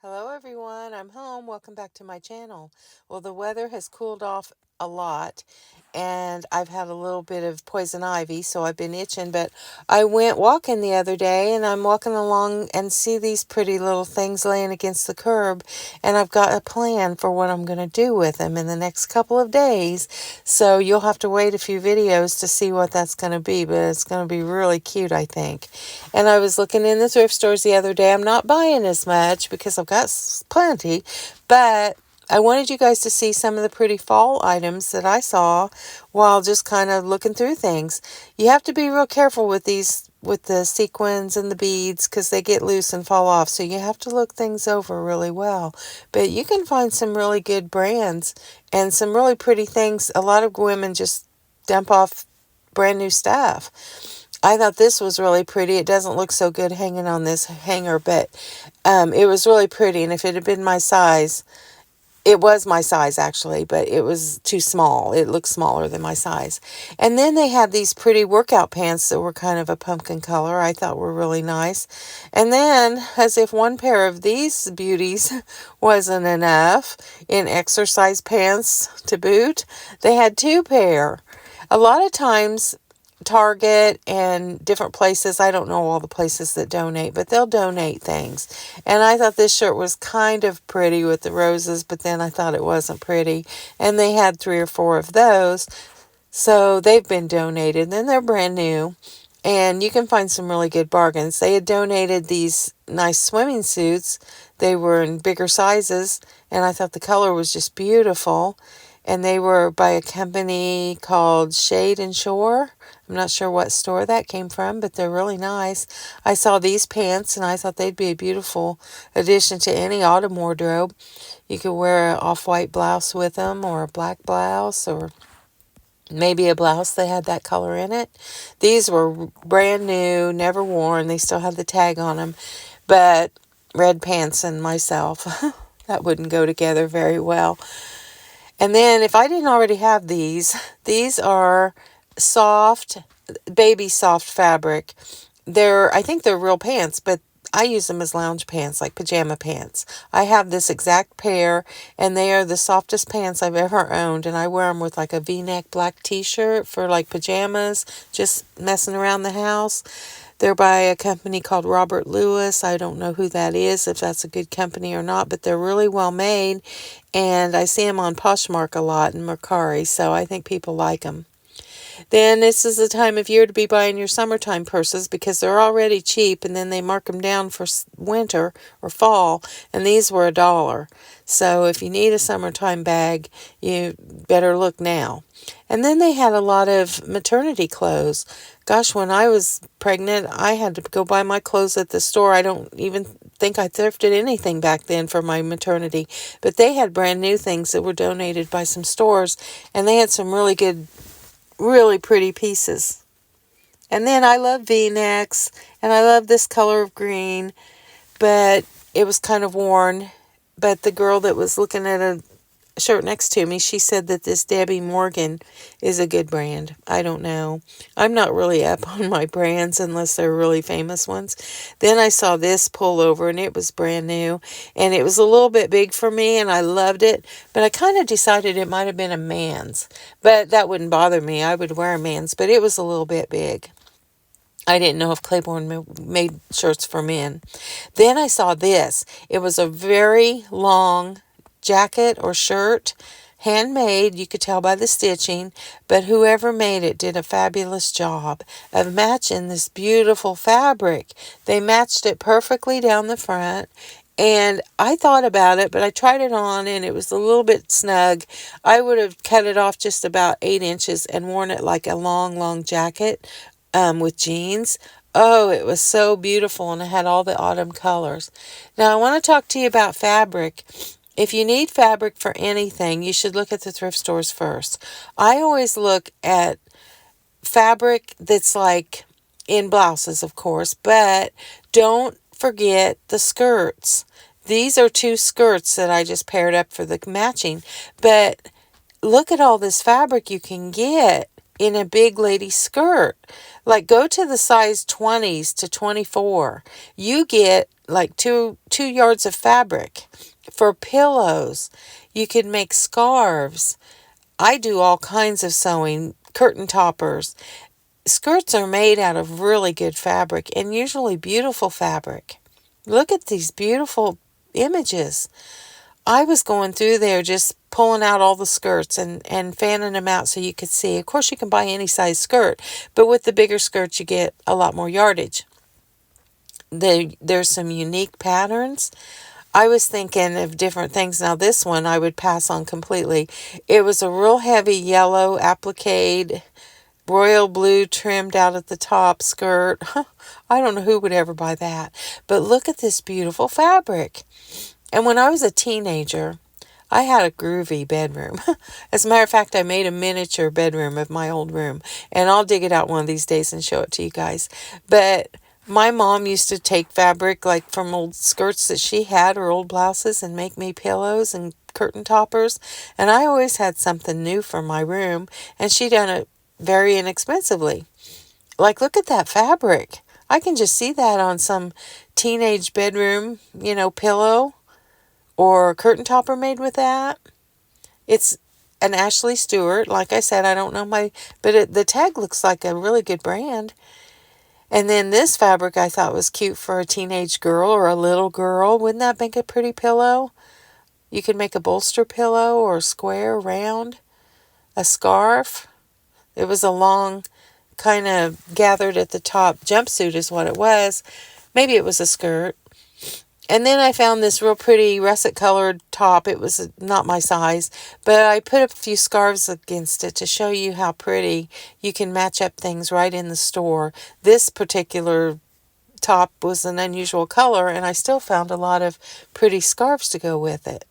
Hello everyone, I'm home. Welcome back to my channel. Well, the weather has cooled off a lot and I've had a little bit of poison ivy, so I've been itching, but I went walking the other day and I'm walking along and see these pretty little things laying against the curb, and I've got a plan for what I'm going to do with them in the next couple of days. So you'll have to wait a few videos to see what that's going to be, but it's going to be really cute, I think. And I was looking in the thrift stores the other day. I'm not buying as much because I've got plenty, but I wanted you guys to see some of the pretty fall items that I saw while just kind of looking through things. You have to be real careful with these, with the sequins and the beads, because they get loose and fall off. So you have to look things over really well. But you can find some really good brands and some really pretty things. A lot of women just dump off brand new stuff. I thought this was really pretty. It doesn't look so good hanging on this hanger, but it was really pretty. And if it had been my size, it was my size actually, but it was too small. It looked smaller than my size. And then they had these pretty workout pants that were kind of a pumpkin color. I thought were really nice. And then, as if one pair of these beauties wasn't enough, in exercise pants to boot, they had two pair. A lot of times Target and different places, I don't know all the places that donate, but they'll donate things. And I thought this shirt was kind of pretty with the roses, but then I thought it wasn't pretty. And they had 3 or 4 of those. So they've been donated. And then they're brand new. And you can find some really good bargains. They had donated these nice swimming suits. They were in bigger sizes, and I thought the color was just beautiful. And they were by a company called Shade and Shore. I'm not sure what store that came from, but they're really nice. I saw these pants, and I thought they'd be a beautiful addition to any autumn wardrobe. You could wear an off-white blouse with them, or a black blouse, or maybe a blouse that had that color in it. These were brand new, never worn. They still had the tag on them, but red pants and myself, that wouldn't go together very well. And then if I didn't already have these are soft, baby soft fabric. I think they're real pants, but I use them as lounge pants, like pajama pants. I have this exact pair, and they are the softest pants I've ever owned, and I wear them with like a V-neck black t-shirt for like pajamas, just messing around the house. They're by a company called Robert Lewis. I don't know who that is, if that's a good company or not, but they're really well made, and I see them on Poshmark a lot and Mercari, so I think people like them. Then this is the time of year to be buying your summertime purses, because they're already cheap, and then they mark them down for winter or fall, and these were $1. So if you need a summertime bag, you better look now. And then they had a lot of maternity clothes. Gosh, when I was pregnant, I had to go buy my clothes at the store. I don't even think I thrifted anything back then for my maternity. But they had brand new things that were donated by some stores, and they had some really good, really pretty pieces. And then I love V-necks, and I love this color of green, but it was kind of worn. But the girl that was looking at a shirt next to me, she said that this Debbie Morgan is a good brand. I don't know. I'm not really up on my brands unless they're really famous ones. Then I saw this pullover, and it was brand new, and it was a little bit big for me, and I loved it, but I kind of decided it might have been a man's, but that wouldn't bother me. I would wear a man's, but it was a little bit big. I didn't know if Claiborne made shirts for men. Then I saw this. It was a very long jacket or shirt, handmade. You could tell by the stitching, but whoever made it did a fabulous job of matching this beautiful fabric. They matched it perfectly down the front, and I thought about it, but I tried it on, and it was a little bit snug. I would have cut it off just about 8 inches and worn it like a long, long jacket with jeans. Oh, it was so beautiful, and it had all the autumn colors. Now, I want to talk to you about fabric. If you need fabric for anything, you should look at the thrift stores first. I always look at fabric that's like in blouses, of course, but don't forget the skirts. These are 2 skirts that I just paired up for the matching, but look at all this fabric you can get in a big lady skirt. Like, go to the size 20s to 24. You get like two yards of fabric. For pillows, you could make scarves. I do all kinds of sewing, curtain toppers. Skirts are made out of really good fabric and usually beautiful fabric. Look at these beautiful images. I was going through there just pulling out all the skirts and fanning them out so you could see. Of course, you can buy any size skirt, but with the bigger skirts, you get a lot more yardage. There's some unique patterns. I was thinking of different things. Now, this one I would pass on completely. It was a real heavy yellow applique, royal blue trimmed out at the top skirt. I don't know who would ever buy that. But look at this beautiful fabric. And when I was a teenager, I had a groovy bedroom. As a matter of fact, I made a miniature bedroom of my old room. And I'll dig it out one of these days and show it to you guys. But my mom used to take fabric like from old skirts that she had or old blouses and make me pillows and curtain toppers. And I always had something new for my room. And she done it very inexpensively. Like, look at that fabric. I can just see that on some teenage bedroom, pillow or curtain topper made with that. It's an Ashley Stewart. Like I said, I don't know but the tag looks like a really good brand. And then this fabric I thought was cute for a teenage girl or a little girl. Wouldn't that make a pretty pillow? You could make a bolster pillow or square, round, a scarf. It was a long, kind of gathered at the top jumpsuit is what it was. Maybe it was a skirt. And then I found this real pretty russet colored top. It was not my size, but I put a few scarves against it to show you how pretty you can match up things right in the store. This particular top was an unusual color, and I still found a lot of pretty scarves to go with it.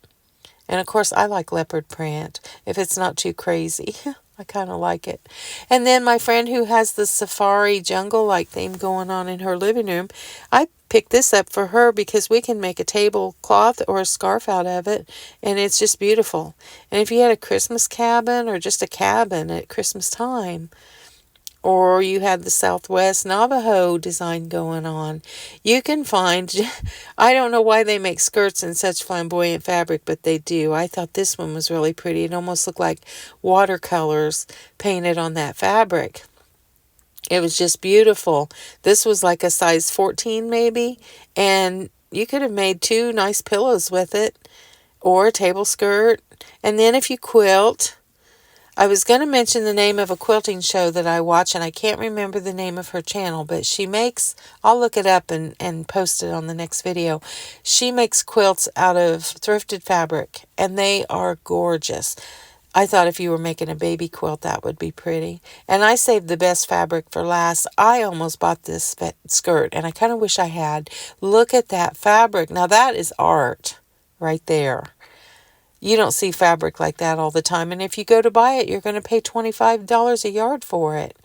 And of course, I like leopard print if it's not too crazy. I kind of like it. And then my friend who has the safari jungle-like theme going on in her living room, I picked this up for her because we can make a tablecloth or a scarf out of it, and it's just beautiful. And if you had a Christmas cabin or just a cabin at Christmas time, or you had the Southwest Navajo design going on, you can find, I don't know why they make skirts in such flamboyant fabric, but they do. I thought this one was really pretty. It almost looked like watercolors painted on that fabric. It was just beautiful. This was like a size 14 maybe, and you could have made 2 nice pillows with it, or a table skirt. And then if you quilt, I was going to mention the name of a quilting show that I watch, and I can't remember the name of her channel, but she makes, I'll look it up and post it on the next video. She makes quilts out of thrifted fabric, and they are gorgeous. I thought if you were making a baby quilt, that would be pretty. And I saved the best fabric for last. I almost bought this skirt, and I kind of wish I had. Look at that fabric. Now, that is art right there. You don't see fabric like that all the time. And if you go to buy it, you're going to pay $25 a yard for it.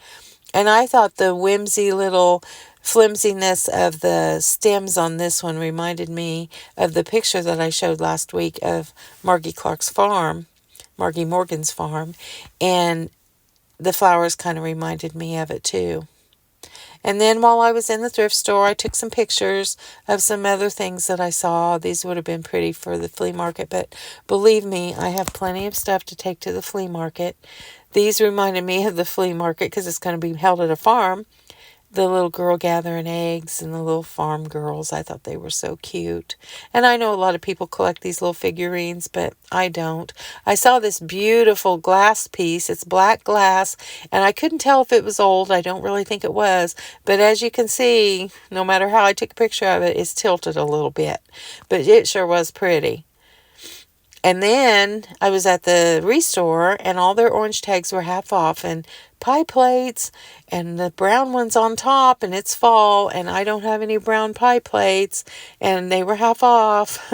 And I thought the whimsy little flimsiness of the stems on this one reminded me of the picture that I showed last week of Margie Morgan's farm. And the flowers kind of reminded me of it too. And then while I was in the thrift store, I took some pictures of some other things that I saw. These would have been pretty for the flea market, but believe me, I have plenty of stuff to take to the flea market. These reminded me of the flea market because it's going to be held at a farm. The little girl gathering eggs and the little farm girls. I thought they were so cute. And I know a lot of people collect these little figurines, but I don't. I saw this beautiful glass piece. It's black glass, and I couldn't tell if it was old. I don't really think it was. But as you can see, no matter how I took a picture of it, it's tilted a little bit. But it sure was pretty. And then I was at the Restore, and all their orange tags were half off, and pie plates, and the brown ones on top, and it's fall, and I don't have any brown pie plates, and they were half off.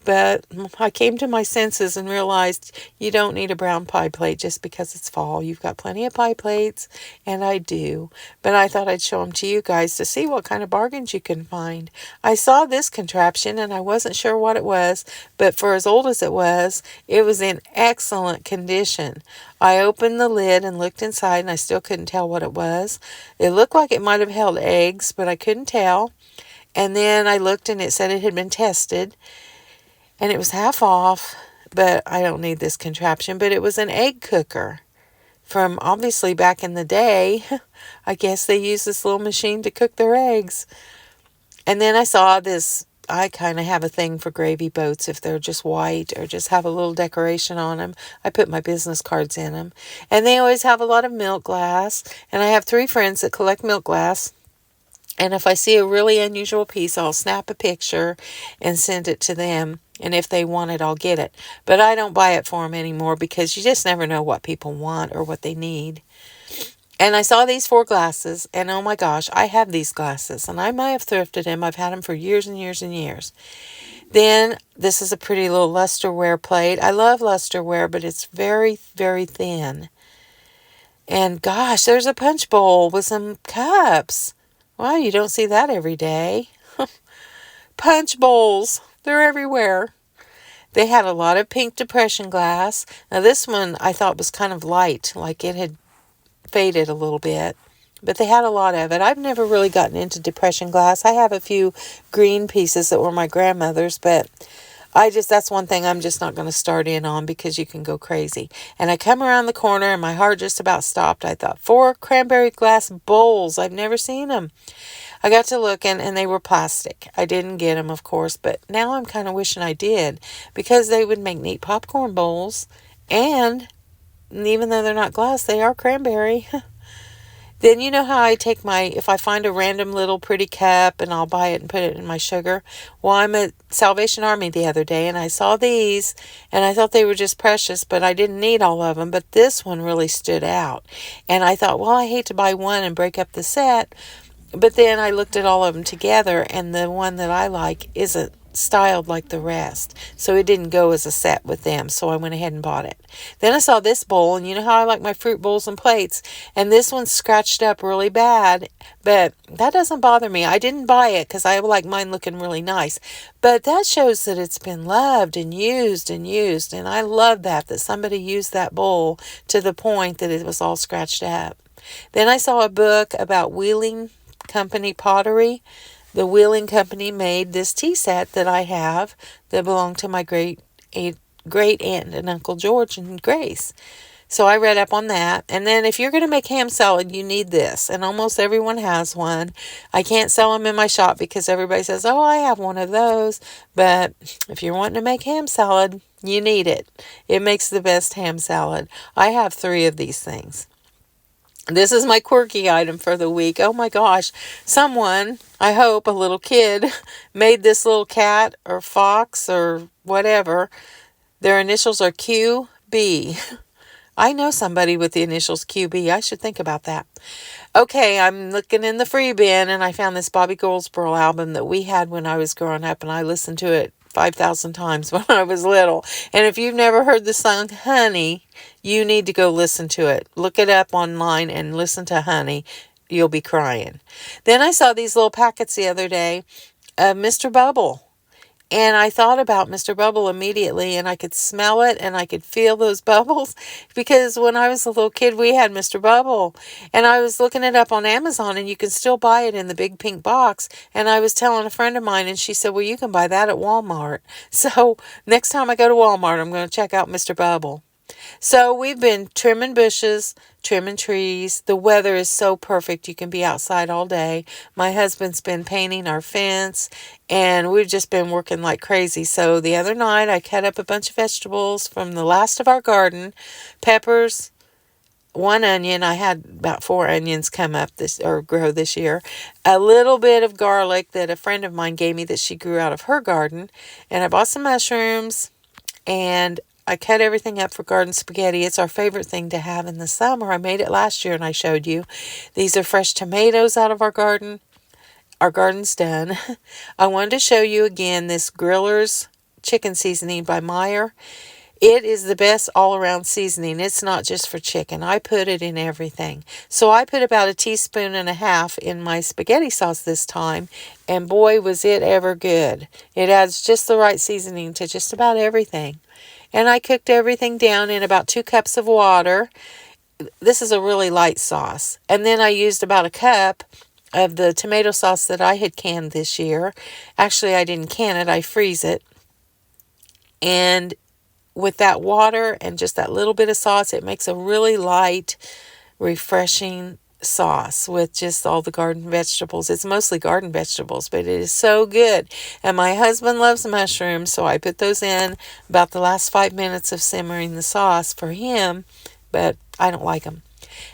But I came to my senses and realized you don't need a brown pie plate just because it's fall. You've got plenty of pie plates, and I do. But I thought I'd show them to you guys to see what kind of bargains you can find. I saw this contraption, and I wasn't sure what it was, but for as old as it was in excellent condition. I opened the lid and looked inside, and I still couldn't tell what it was. It looked like it might have held eggs, but I couldn't tell. And then I looked and it said it had been tested and it was half off, but I don't need this contraption. But it was an egg cooker from obviously back in the day. I guess they used this little machine to cook their eggs. And then I saw this. I kind of have a thing for gravy boats if they're just white or just have a little decoration on them. I put my business cards in them. And they always have a lot of milk glass. And I have 3 friends that collect milk glass. And if I see a really unusual piece, I'll snap a picture and send it to them. And if they want it, I'll get it. But I don't buy it for them anymore because you just never know what people want or what they need. And I saw these 4 glasses, and oh my gosh, I have these glasses, and I might have thrifted them. I've had them for years and years and years. Then, this is a pretty little lusterware plate. I love lusterware, but it's very, very thin. And gosh, there's a punch bowl with some cups. Wow, you don't see that every day. Punch bowls, they're everywhere. They had a lot of pink depression glass. Now, this one I thought was kind of light, like it had faded a little bit, but they had a lot of it. I've never really gotten into depression glass. I have a few green pieces that were my grandmother's, but that's one thing I'm just not going to start in on because you can go crazy. And I come around the corner and my heart just about stopped. I thought, 4 cranberry glass bowls. I've never seen them. I got to looking and they were plastic. I didn't get them, of course, but now I'm kind of wishing I did because they would make neat popcorn bowls. And even though they're not glass, they are cranberry. Then you know how I take if I find a random little pretty cup and I'll buy it and put it in my sugar. Well, I'm at Salvation Army the other day and I saw these and I thought they were just precious, but I didn't need all of them. But this one really stood out. And I thought, well, I hate to buy one and break up the set. But then I looked at all of them together and the one that I like isn't styled like the rest. So it didn't go as a set with them. So I went ahead and bought it. Then I saw this bowl, and you know how I like my fruit bowls and plates. And this one's scratched up really bad, but that doesn't bother me. I didn't buy it because I like mine looking really nice. But that shows that it's been loved and used and used. And I love that somebody used that bowl to the point that it was all scratched up. Then I saw a book about Wheeling Company pottery. The Wheeling Company made this tea set that I have that belonged to my great aunt and Uncle George and Grace. So I read up on that. And then if you're going to make ham salad, you need this. And almost everyone has one. I can't sell them in my shop because everybody says, oh, I have one of those. But if you're wanting to make ham salad, you need it. It makes the best ham salad. I have 3 of these things. This is my quirky item for the week. Oh my gosh. Someone, I hope a little kid, made this little cat or fox or whatever. Their initials are QB. I know somebody with the initials QB. I should think about that. Okay, I'm looking in the free bin and I found this Bobby Goldsboro album that we had when I was growing up and I listened to it 5,000 times when I was little. And if you've never heard the song Honey, you need to go listen to it. Look it up online and listen to Honey. You'll be crying. Then I saw these little packets the other day of Mr. Bubble. And I thought about Mr. Bubble immediately, and I could smell it, and I could feel those bubbles, because when I was a little kid, we had Mr. Bubble, and I was looking it up on Amazon, and you can still buy it in the big pink box, and I was telling a friend of mine, and she said, well, you can buy that at Walmart. So next time I go to Walmart, I'm going to check out Mr. Bubble. So we've been trimming bushes, trimming trees. The weather is so perfect. You can be outside all day. My husband's been painting our fence, and we've just been working like crazy. So the other night, I cut up a bunch of vegetables from the last of our garden, peppers, 1 onion. I had about 4 onions come up grow this year. A little bit of garlic that a friend of mine gave me that she grew out of her garden. And I bought some mushrooms, and I cut everything up for garden spaghetti. It's our favorite thing to have in the summer. I made it last year and I showed you. These are fresh tomatoes out of our garden. Our garden's done. I wanted to show you again this Griller's chicken seasoning by Meyer. It is the best all-around seasoning. It's not just for chicken. I put it in everything. So I put about 1.5 teaspoons in my spaghetti sauce this time, and boy, was it ever good. It adds just the right seasoning to just about everything. And I cooked everything down in about 2 cups of water. This is a really light sauce. And then I used about 1 cup of the tomato sauce that I had canned this year. Actually, I didn't can it, I freeze it. And with that water and just that little bit of sauce, it makes a really light, refreshing sauce with just all the garden vegetables. It's mostly garden vegetables, but it is so good. And my husband loves mushrooms, so I put those in about the last 5 minutes of simmering the sauce for him, but I don't like them.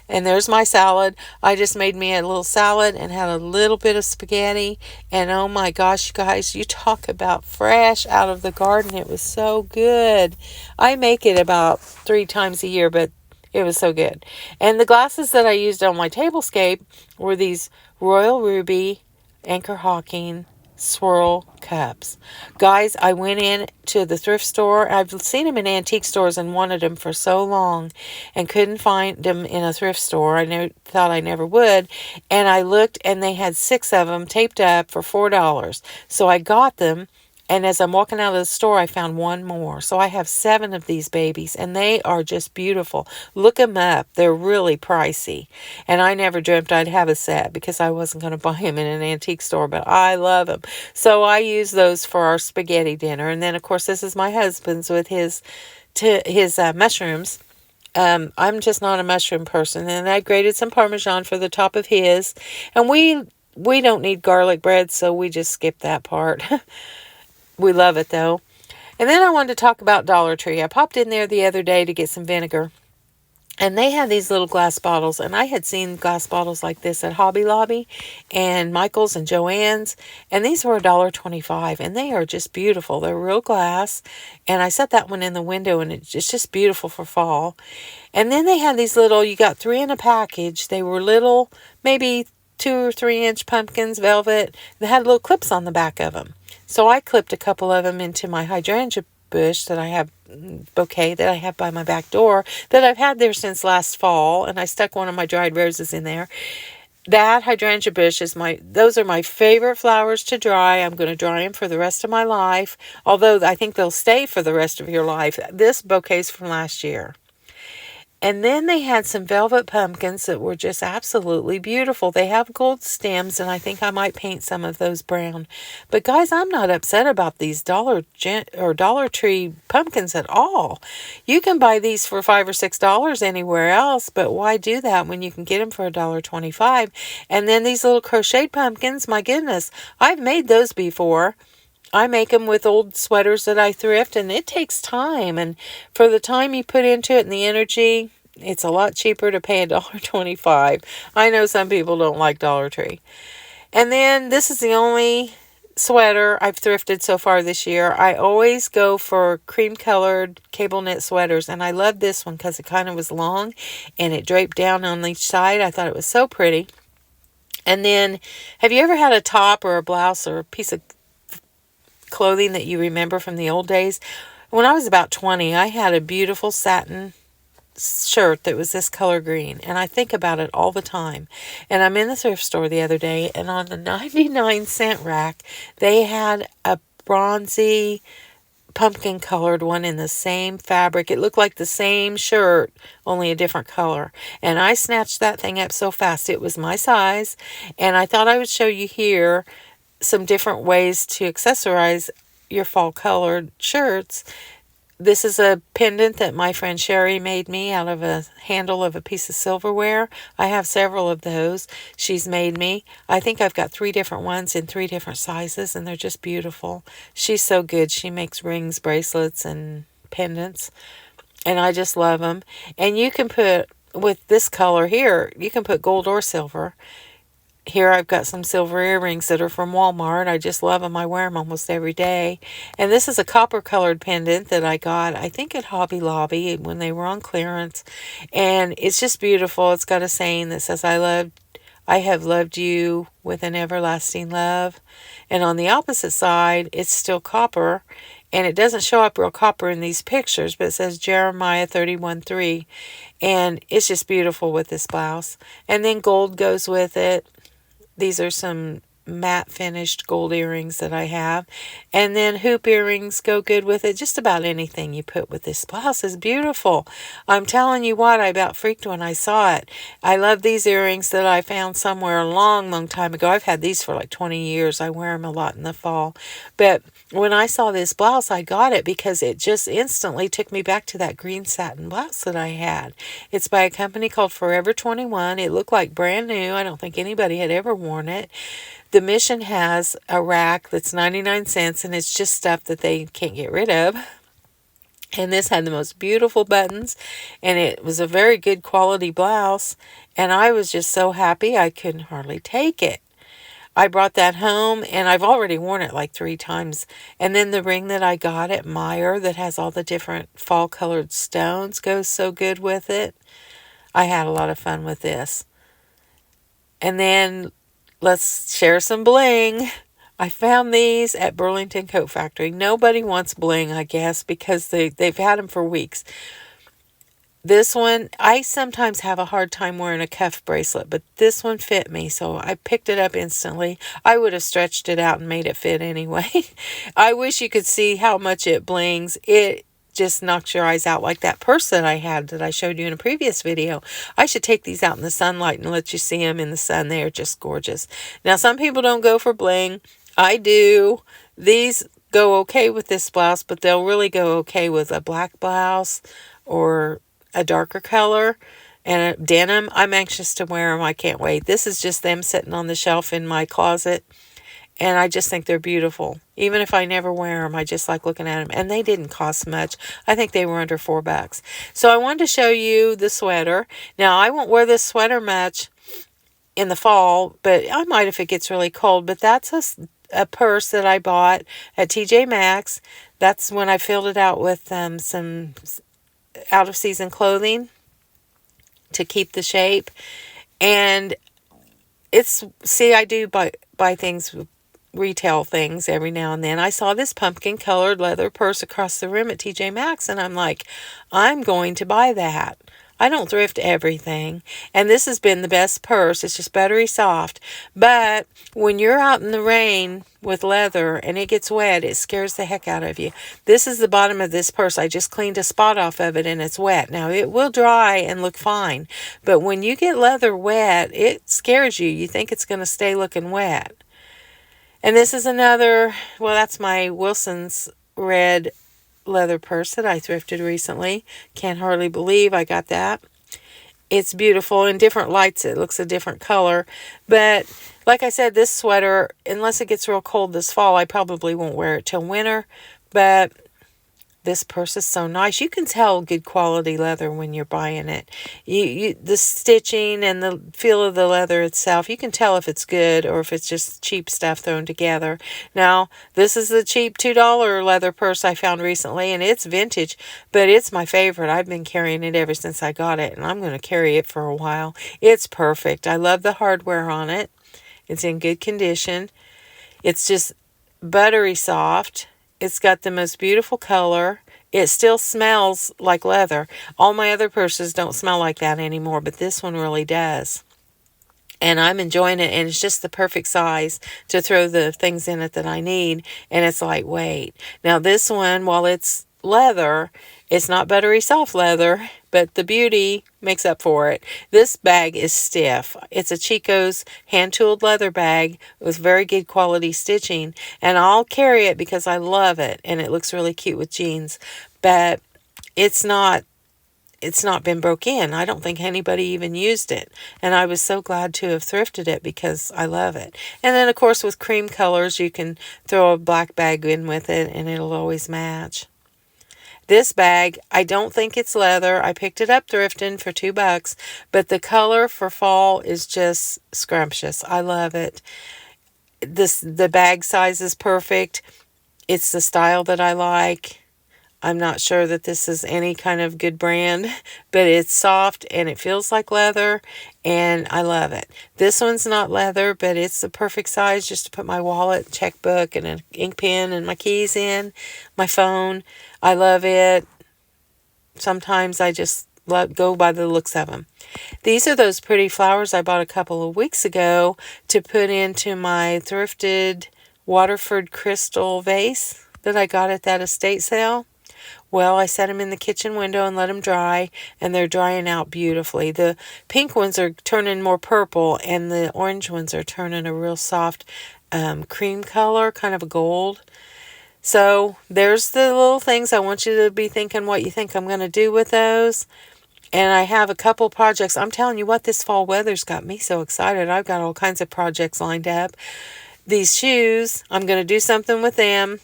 And there's my salad. I just made me a little salad and had a little bit of spaghetti. And oh my gosh, you guys, you talk about fresh out of the garden. It was so good. I make it about 3 times a year, but it was so good. And the glasses that I used on my tablescape were these Royal Ruby Anchor Hawking swirl cups. Guys, I went in to the thrift store. I've seen them in antique stores and wanted them for so long and couldn't find them in a thrift store. I thought I never would. And I looked and they had 6 of them taped up for $4. So I got them. And as I'm walking out of the store, I found one more. So I have 7 of these babies, and they are just beautiful. Look them up. They're really pricey. And I never dreamt I'd have a set because I wasn't going to buy them in an antique store, but I love them. So I use those for our spaghetti dinner. And then, of course, this is my husband's with his mushrooms. I'm just not a mushroom person. And I grated some Parmesan for the top of his. And we don't need garlic bread, so we just skip that part. We love it, though. And then I wanted to talk about Dollar Tree. I popped in there the other day to get some vinegar. And they had these little glass bottles. And I had seen glass bottles like this at Hobby Lobby and Michael's and Joann's. And these were $1.25. And they are just beautiful. They're real glass. And I set that one in the window. And it's just beautiful for fall. And then they had these little, you got 3 in a package. They were little, maybe 2 or 3 inch pumpkins, velvet. They had little clips on the back of them. So I clipped a couple of them into my hydrangea bush bouquet that I have by my back door that I've had there since last fall. And I stuck one of my dried roses in there. That hydrangea bush those are my favorite flowers to dry. I'm going to dry them for the rest of my life. Although I think they'll stay for the rest of your life. This bouquet's from last year. And then they had some velvet pumpkins that were just absolutely beautiful. They have gold stems, and I think I might paint some of those brown. But guys, I'm not upset about these Dollar Tree pumpkins at all. You can buy these for $5 or $6 anywhere else, but why do that when you can get them for $1.25? And then these little crocheted pumpkins, my goodness, I've made those before. I make them with old sweaters that I thrift, and it takes time. And for the time you put into it and the energy, it's a lot cheaper to pay $1.25. I know some people don't like Dollar Tree. And then this is the only sweater I've thrifted so far this year. I always go for cream-colored cable knit sweaters, and I love this one because it kind of was long, and it draped down on each side. I thought it was so pretty. And then, have you ever had a top or a blouse or a piece of clothing that you remember from the old days? When I was about 20, I had a beautiful satin shirt that was this color green, and I think about it all the time. And I'm in the thrift store the other day, and on the 99-cent rack, they had a bronzy pumpkin colored one in the same fabric. It looked like the same shirt, only a different color. And I snatched that thing up so fast. It was my size, and I thought I would show you here some different ways to accessorize your fall colored shirts. This is a pendant that my friend Sherry made me out of a handle of a piece of silverware. I have several of those she's made me. I think I've got 3 different ones in 3 different sizes, and they're just beautiful. She's so good. She makes rings, bracelets, and pendants, and I just love them. And you can put, with this color here, you can put gold or silver. Here I've got some silver earrings that are from Walmart. I just love them. I wear them almost every day. And this is a copper colored pendant that I got, I think, at Hobby Lobby when they were on clearance. And it's just beautiful. It's got a saying that says, I have loved you with an everlasting love. And on the opposite side, it's still copper. And it doesn't show up real copper in these pictures, but it says Jeremiah 31:3. And it's just beautiful with this blouse. And then gold goes with it. These are some matte finished gold earrings that I have. And then hoop earrings go good with it. Just about anything you put with this blouse is beautiful. I'm telling you what, I about freaked when I saw it. I love these earrings that I found somewhere a long, long time ago. I've had these for like 20 years. I wear them a lot in the fall. But when I saw this blouse, I got it because it just instantly took me back to that green satin blouse that I had. It's by a company called Forever 21. It looked like brand new. I don't think anybody had ever worn it. The Mission has a rack that's 99 cents, and it's just stuff that they can't get rid of. And this had the most beautiful buttons, and it was a very good quality blouse, and I was just so happy I couldn't hardly take it. I brought that home, and I've already worn it like 3 times. And then the ring that I got at Meijer that has all the different fall-colored stones goes so good with it. I had a lot of fun with this. And then let's share some bling. I found these at Burlington Coat Factory. Nobody wants bling, I guess, because they've had them for weeks. This one, I sometimes have a hard time wearing a cuff bracelet, but this one fit me, so I picked it up instantly. I would have stretched it out and made it fit anyway. I wish you could see how much it blings. It just knocks your eyes out, like that purse that I had that I showed you in a previous video. I should take these out in the sunlight and let you see them in the sun. They are just gorgeous. Now, some people don't go for bling. I do. These go okay with this blouse, but they'll really go okay with a black blouse or a darker color and a denim. I'm anxious to wear them. I can't wait. This is just them sitting on the shelf in my closet, and I just think they're beautiful. Even if I never wear them, I just like looking at them. And they didn't cost much. I think they were under $4. So I wanted to show you the sweater. Now, I won't wear this sweater much in the fall, but I might if it gets really cold. But that's a purse that I bought at TJ Maxx. That's when I filled it out with some out-of-season clothing to keep the shape. And I do buy things, retail things every now and then. I saw this pumpkin colored leather purse across the room at TJ Maxx, and I'm like, I'm going to buy that. I don't thrift everything, and this has been the best purse. It's just buttery soft, but when you're out in the rain with leather and it gets wet, it scares the heck out of you. This is the bottom of this purse. I just cleaned a spot off of it, and it's wet. Now, it will dry and look fine, but when you get leather wet, it scares you. You think it's going to stay looking wet. And this is another, well, that's my Wilson's red leather purse that I thrifted recently. Can't hardly believe I got that. It's beautiful. In different lights, it looks a different color. But like I said, this sweater, unless it gets real cold this fall, I probably won't wear it till winter. But this purse is so nice. You can tell good quality leather when you're buying it. The stitching and the feel of the leather itself, you can tell if it's good or if it's just cheap stuff thrown together. Now, this is the cheap $2 leather purse I found recently, and it's vintage, but it's my favorite. I've been carrying it ever since I got it, and I'm going to carry it for a while. It's perfect. I love the hardware on it. It's in good condition. It's just buttery soft. It's got the most beautiful color. It still smells like leather. All my other purses don't smell like that anymore, but this one really does. And I'm enjoying it, and it's just the perfect size to throw the things in it that I need, and it's lightweight. Now, this one, while it's leather, it's not buttery soft leather, but the beauty makes up for it. This bag is stiff. It's a Chico's hand-tooled leather bag with very good quality stitching, and I'll carry it because I love it, and it looks really cute with jeans. But it's not been broke in. I don't think anybody even used it, and I was so glad to have thrifted it because I love it. And then, of course, with cream colors, you can throw a black bag in with it, and it'll always match. This bag, I don't think it's leather. I picked it up thrifting for $2, but the color for fall is just scrumptious. I love it. The bag size is perfect. It's the style that I like. I'm not sure that this is any kind of good brand, but it's soft and it feels like leather, and I love it. This one's not leather, but it's the perfect size just to put my wallet, checkbook, and an ink pen and my keys in, my phone. I love it. Sometimes I just go by the looks of them. These are those pretty flowers I bought a couple of weeks ago to put into my thrifted Waterford crystal vase that I got at that estate sale. Well, I set them in the kitchen window and let them dry, and they're drying out beautifully. The pink ones are turning more purple, and the orange ones are turning a real soft cream color, kind of a gold. So there's the little things. I want you to be thinking what you think I'm going to do with those. And I have a couple projects. I'm telling you what, this fall weather's got me so excited. I've got all kinds of projects lined up. These shoes, I'm going to do something with them.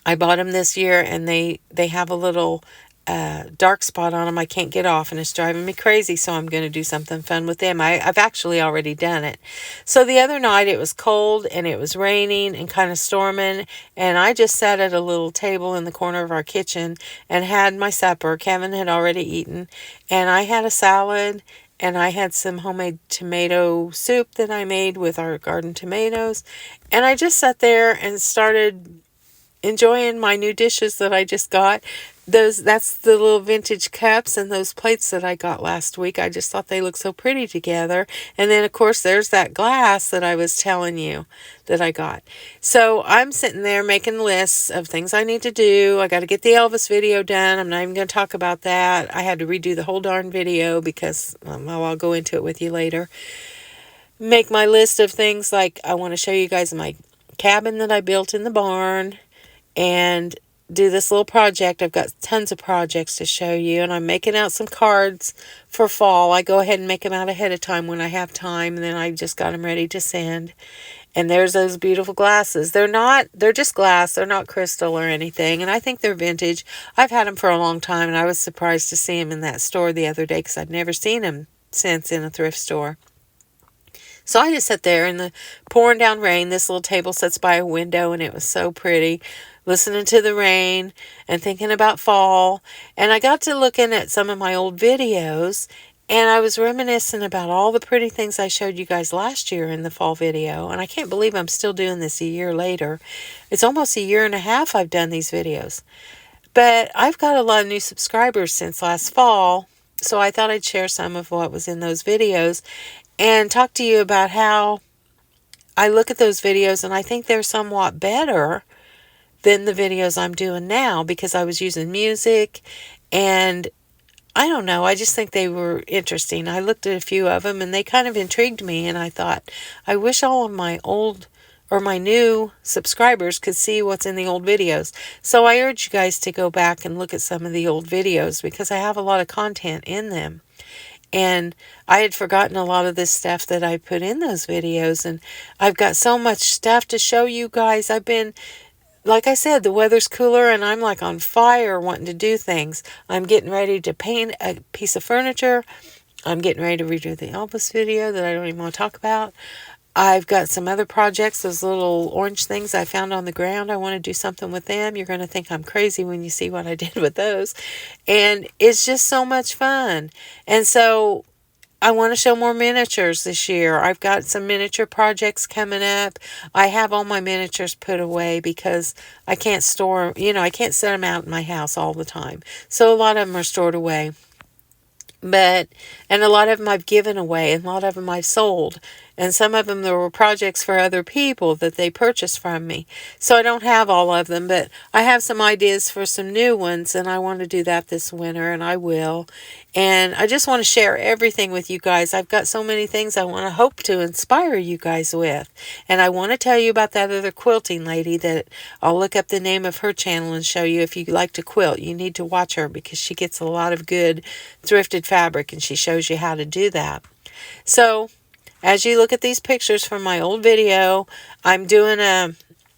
I bought them this year, and they have a little dark spot on them I can't get off, and it's driving me crazy, so I'm going to do something fun with them. I've actually already done it. So the other night it was cold, and it was raining and kind of storming, and I just sat at a little table in the corner of our kitchen and had my supper. Kevin had already eaten, and I had a salad, and I had some homemade tomato soup that I made with our garden tomatoes, and I just sat there and started enjoying my new dishes that I just got. That's the little vintage cups and those plates that I got last week. I just thought they looked so pretty together. And then, of course, there's that glass that I was telling you that I got. So I'm sitting there making lists of things I need to do. I got to get the Elvis video done. I'm not even going to talk about that. I had to redo the whole darn video because, I'll go into it with you later. Make my list of things like I want to show you guys my cabin that I built in the barn, and do this little project. I've got tons of projects to show you, and I'm making out some cards for fall. I go ahead and make them out ahead of time when I have time, and then I just got them ready to send. And there's those beautiful glasses. They're just glass. They're not crystal or anything, and I think they're vintage. I've had them for a long time, and I was surprised to see them in that store the other day because I'd never seen them since in a thrift store. So I just sat there in the pouring down rain. This little table sits by a window, and it was so pretty, listening to the rain and thinking about fall. And I got to looking at some of my old videos, and I was reminiscing about all the pretty things I showed you guys last year in the fall video. And I can't believe I'm still doing this a year later. It's almost a year and a half I've done these videos. But I've got a lot of new subscribers since last fall, so I thought I'd share some of what was in those videos and talk to you about how I look at those videos and I think they're somewhat better than the videos I'm doing now because I was using music, and I don't know, I just think they were interesting. I looked at a few of them and they kind of intrigued me, and I thought, I wish all of my old or my new subscribers could see what's in the old videos. So I urge you guys to go back and look at some of the old videos because I have a lot of content in them. And I had forgotten a lot of this stuff that I put in those videos, and I've got so much stuff to show you guys. I've been, like I said, the weather's cooler and I'm like on fire wanting to do things. I'm getting ready to paint a piece of furniture. I'm getting ready to redo the Elvis video that I don't even want to talk about. I've got some other projects, those little orange things I found on the ground. I want to do something with them. You're going to think I'm crazy when you see what I did with those. And it's just so much fun. And so I want to show more miniatures this year. I've got some miniature projects coming up. I have all my miniatures put away because I can't store, I can't set them out in my house all the time. So a lot of them are stored away. And a lot of them I've given away, and a lot of them I've sold. And some of them, there were projects for other people that they purchased from me. So I don't have all of them, but I have some ideas for some new ones, and I want to do that this winter, and I will. And I just want to share everything with you guys. I've got so many things I want to hope to inspire you guys with. And I want to tell you about that other quilting lady that I'll look up the name of her channel and show you if you like to quilt. You need to watch her because she gets a lot of good thrifted fabric, and she shows you how to do that. So as you look at these pictures from my old video, I'm doing a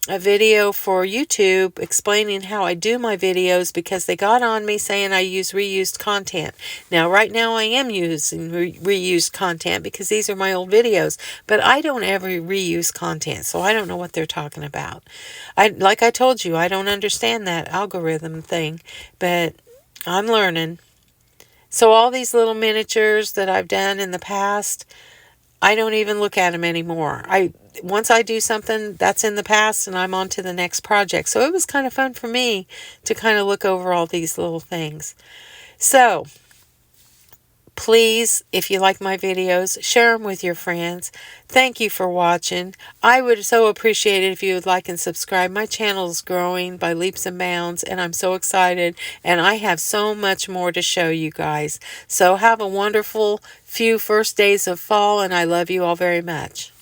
video for YouTube explaining how I do my videos because they got on me saying I use reused content. Now, right now I am using reused content because these are my old videos, but I don't ever reuse content, so I don't know what they're talking about. Like I told you, I don't understand that algorithm thing, but I'm learning. So all these little miniatures that I've done in the past, I don't even look at them anymore. Once I do something, that's in the past and I'm on to the next project. So it was kind of fun for me to kind of look over all these little things. So Please, if you like my videos, share them with your friends. Thank you for watching. I would so appreciate it if you would like and subscribe. My channel is growing by leaps and bounds, and I'm so excited, and I have so much more to show you guys. So have a wonderful few first days of fall, and I love you all very much.